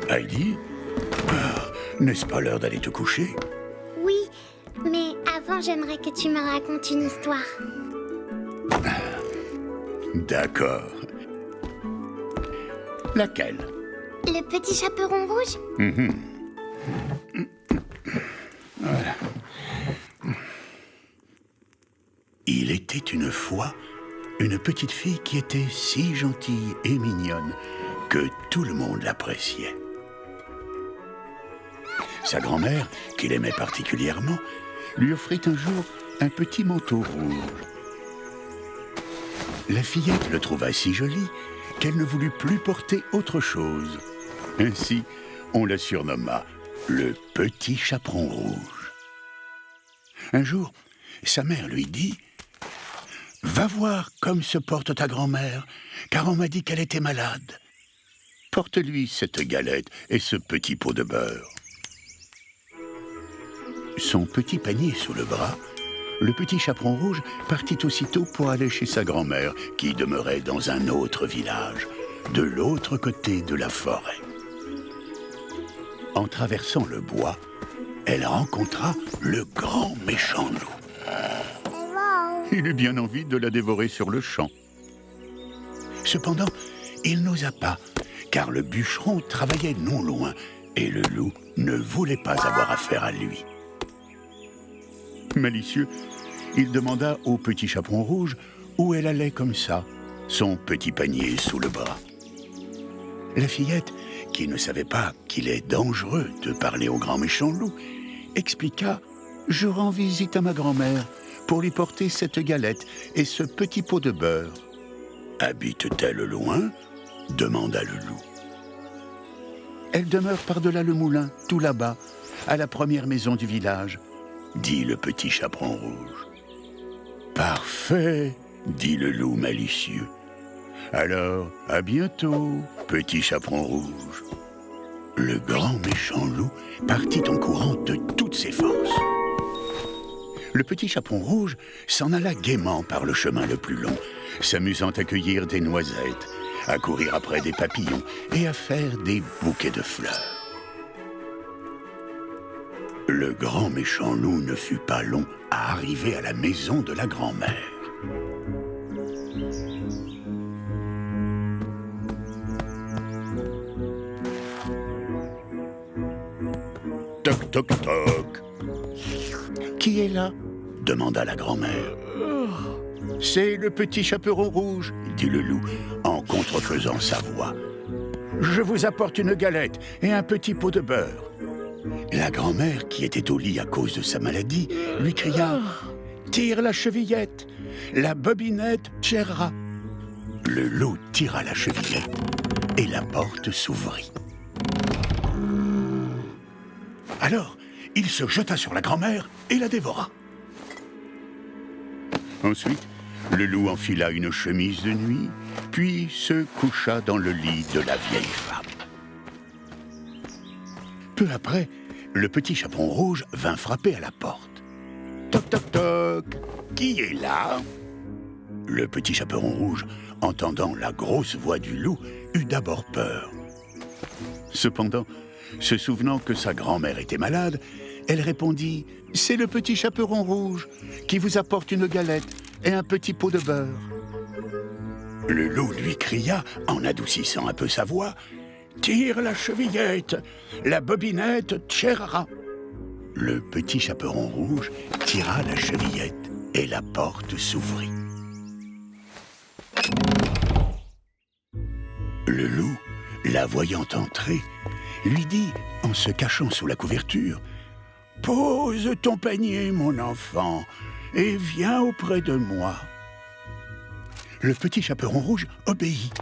Heidi, n'est-ce pas l'heure d'aller te coucher? Oui, mais avant, j'aimerais que tu me racontes une histoire. D'accord. Laquelle? Le petit chaperon rouge? Il était une fois une petite fille qui était si gentille et mignonne que tout le monde l'appréciait. Sa grand-mère, qu'il aimait particulièrement, lui offrit un jour un petit manteau rouge. La fillette le trouva si joli qu'elle ne voulut plus porter autre chose. Ainsi, on la surnomma le petit chaperon rouge. Un jour, sa mère lui dit: « Va voir comme se porte ta grand-mère, car on m'a dit qu'elle était malade. Porte-lui cette galette et ce petit pot de beurre. » Son petit panier sous le bras, le petit chaperon rouge partit aussitôt pour aller chez sa grand-mère, qui demeurait dans un autre village, de l'autre côté de la forêt. En traversant le bois, elle rencontra le grand méchant loup. Il eut bien envie de la dévorer sur le champ. Cependant, il n'osa pas, car le bûcheron travaillait non loin, et le loup ne voulait pas avoir affaire à lui. Malicieux, il demanda au petit chaperon rouge où elle allait comme ça, son petit panier sous le bras. La fillette, qui ne savait pas qu'il est dangereux de parler au grand méchant loup, expliqua: « Je rends visite à ma grand-mère pour lui porter cette galette et ce petit pot de beurre. »« Habite-t-elle loin ?» demanda le loup. « Elle demeure par-delà le moulin, tout là-bas, à la première maison du village, » dit le petit chaperon rouge. « Parfait, » dit le loup malicieux. « Alors, à bientôt, petit chaperon rouge. » Le grand méchant loup partit en courant de toutes ses forces. Le petit chaperon rouge s'en alla gaiement par le chemin le plus long, s'amusant à cueillir des noisettes, à courir après des papillons et à faire des bouquets de fleurs. Le grand méchant loup ne fut pas long à arriver à la maison de la grand-mère. Toc, toc, toc. « Qui est là ?» demanda la grand-mère. « C'est le petit chaperon rouge, » dit le loup, en contrefaisant sa voix. « Je vous apporte une galette et un petit pot de beurre. » La grand-mère, qui était au lit à cause de sa maladie, lui cria: « Tire la chevillette, la bobinette tirera. » Le loup tira la chevillette et la porte s'ouvrit. Alors, il se jeta sur la grand-mère et la dévora. Ensuite, le loup enfila une chemise de nuit, puis se coucha dans le lit de la vieille femme. Peu après, le petit chaperon rouge vint frapper à la porte. Toc, toc, toc. Qui est là? Le petit chaperon rouge, entendant la grosse voix du loup, eut d'abord peur. Cependant, se souvenant que sa grand-mère était malade, elle répondit: « C'est le petit chaperon rouge qui vous apporte une galette et un petit pot de beurre. » Le loup lui cria, en adoucissant un peu sa voix: « Tire la chevillette, la bobinette tirera. » Le petit chaperon rouge tira la chevillette et la porte s'ouvrit. Le loup, la voyant entrer, lui dit, en se cachant sous la couverture: « Pose ton panier, mon enfant, et viens auprès de moi. » Le petit chaperon rouge obéit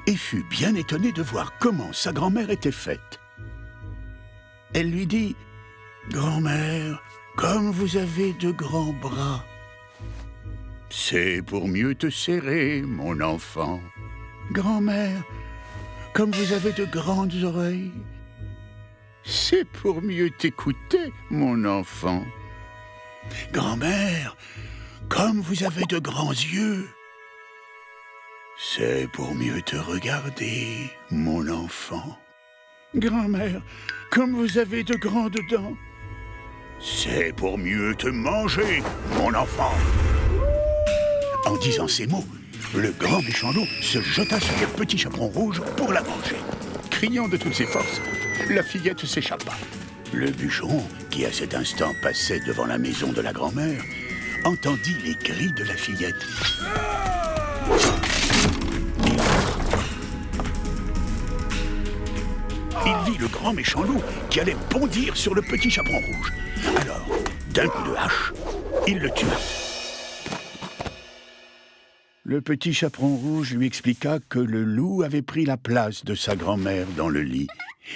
et fut bien étonné de voir comment sa grand-mère était faite. Elle lui dit: « Grand-mère, comme vous avez de grands bras. »« C'est pour mieux te serrer, mon enfant. »« Grand-mère, comme vous avez de grandes oreilles. »« C'est pour mieux t'écouter, mon enfant. »« Grand-mère, comme vous avez de grands yeux. » C'est pour mieux te regarder, mon enfant. Grand-mère, comme vous avez de grandes dents. C'est pour mieux te manger, mon enfant. En disant ces mots, le grand méchant loup se jeta sur le petit chaperon rouge pour la manger. Criant de toutes ses forces, la fillette s'échappa. Le bûcheron, qui à cet instant passait devant la maison de la grand-mère, entendit les cris de la fillette. Il vit le grand méchant loup qui allait bondir sur le petit chaperon rouge. Alors, d'un coup de hache, il le tua. Le petit chaperon rouge lui expliqua que le loup avait pris la place de sa grand-mère dans le lit.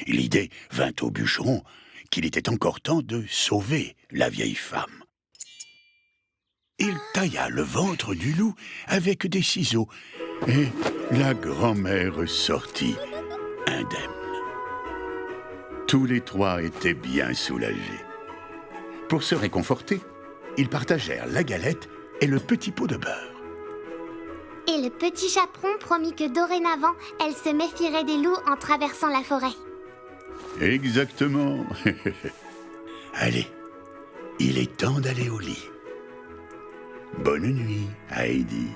L'idée vint au bûcheron qu'il était encore temps de sauver la vieille femme. Il tailla le ventre du loup avec des ciseaux et la grand-mère sortit indemne. Tous les trois étaient bien soulagés. Pour se réconforter, ils partagèrent la galette et le petit pot de beurre. Et le petit chaperon promit que dorénavant, elle se méfierait des loups en traversant la forêt. Exactement. Allez, il est temps d'aller au lit. Bonne nuit, Heidi.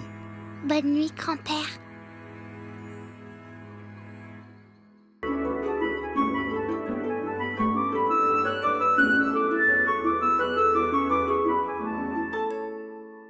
Bonne nuit, grand-père.